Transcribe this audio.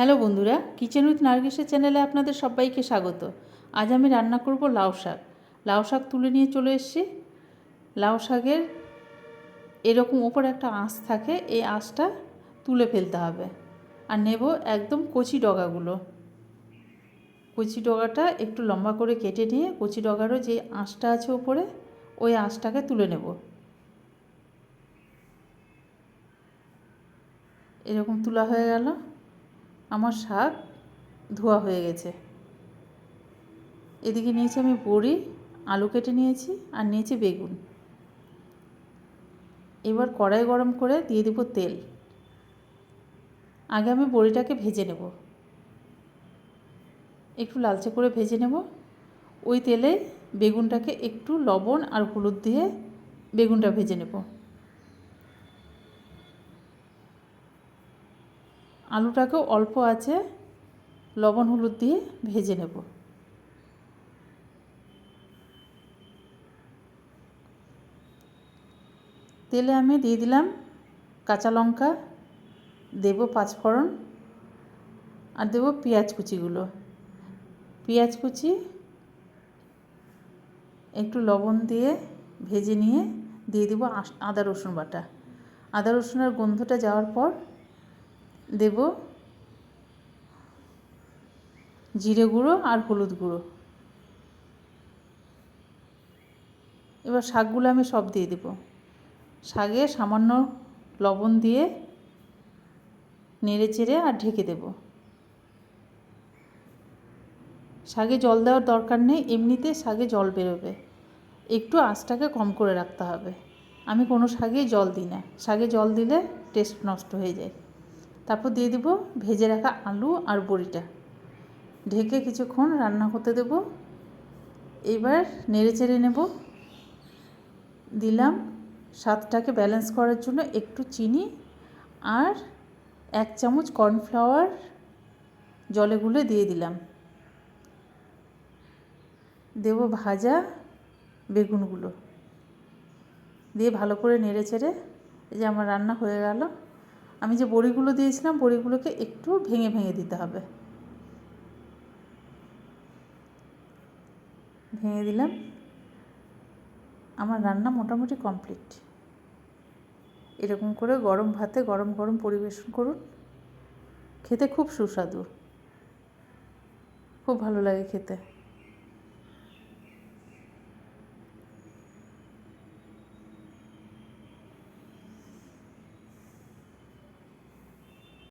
Hello বন্ধুরা, kitchen with নার্গিসের চ্যানেলে আপনাদের সবাইকে স্বাগত। আজ আমি রান্না করব লাউ শাক। লাউ শাক তুলে নিয়ে চলে এসেছি। লাউ শাকের এরকম ওপর একটা আঁশ থাকে, এই আঁশটা তুলে ফেলতে হবে। আর নেব একদম কচি ডগাগুলো। কচি ডগাটা একটু লম্বা করে কেটে নিয়ে কচি ডগারও যে আঁশটা আছে ওপরে, ওই আঁশটাকে তুলে নেব। এরকম তোলা হয়ে গেল। আমার শাক ধোয়া হয়ে গেছে। এদিকে নিয়েছি আমি বড়ি, আলু কেটে নিয়েছি, আর নিয়েছি বেগুন। এবার কড়াই গরম করে দিয়ে দেব তেল। আগে আমি বড়িটাকে ভেজে নেব, একটু লালচে করে ভেজে নেব। ওই তেলে বেগুনটাকে একটু লবণ আর হলুদ দিয়ে বেগুনটা ভেজে নেব। আলুটাকেও অল্প আছে লবণ হলুদ দিয়ে ভেজে নেব। তেলে আমি দিয়ে দিলাম কাঁচা লঙ্কা, দেব পাঁচফোড়ন, আর দেব পেঁয়াজ কুচিগুলো। পেঁয়াজ কুচি একটু লবণ দিয়ে ভেজে নিয়ে দিয়ে দেব আদা রসুন বাটা। আদা রসুনের গন্ধটা যাওয়ার পর দেব জিরে গুঁড়ো আর হলুদ গুঁড়ো। এবার শাকগুলো আমি সব দিয়ে দেব। শাকে সামান্য লবণ দিয়ে নেড়ে চেড়ে আর ঢেকে দেব। শাকে জল দেওয়ার দরকার নেই, এমনিতে শাকে জল বেরোবে। একটু আঁচটাকে কম করে রাখতে হবে। আমি কোনো শাকেই জল দিই না, শাকে জল দিলে টেস্ট নষ্ট হয়ে যায়। তারপর দিয়ে দেব ভেজে রাখা আলু আর বড়িটা। ঢেকে কিছুক্ষণ রান্না হতে দেব। এবার নেড়ে চেড়ে নেব। দিলাম স্বাদটাকে ব্যালেন্স করার জন্য একটু চিনি আর 1 চামচ কর্নফ্লাওয়ার জলে গুলে দিয়ে দিলাম। দেব ভাজা বেগুনগুলো দিয়ে ভালো করে নেড়ে চেড়ে, এই যে আমার রান্না হয়ে গেল। আমি যে বড়িগুলো দিয়েছিলাম, বড়িগুলোকে একটু ভেঙে ভেঙে দিতে হবে। ভেঙে দিলাম। আমার রান্না মোটামুটি কমপ্লিট। এরকম করে গরম ভাতে গরম গরম পরিবেশন করুন, খেতে খুব সুস্বাদু, খুব ভালো লাগে খেতে।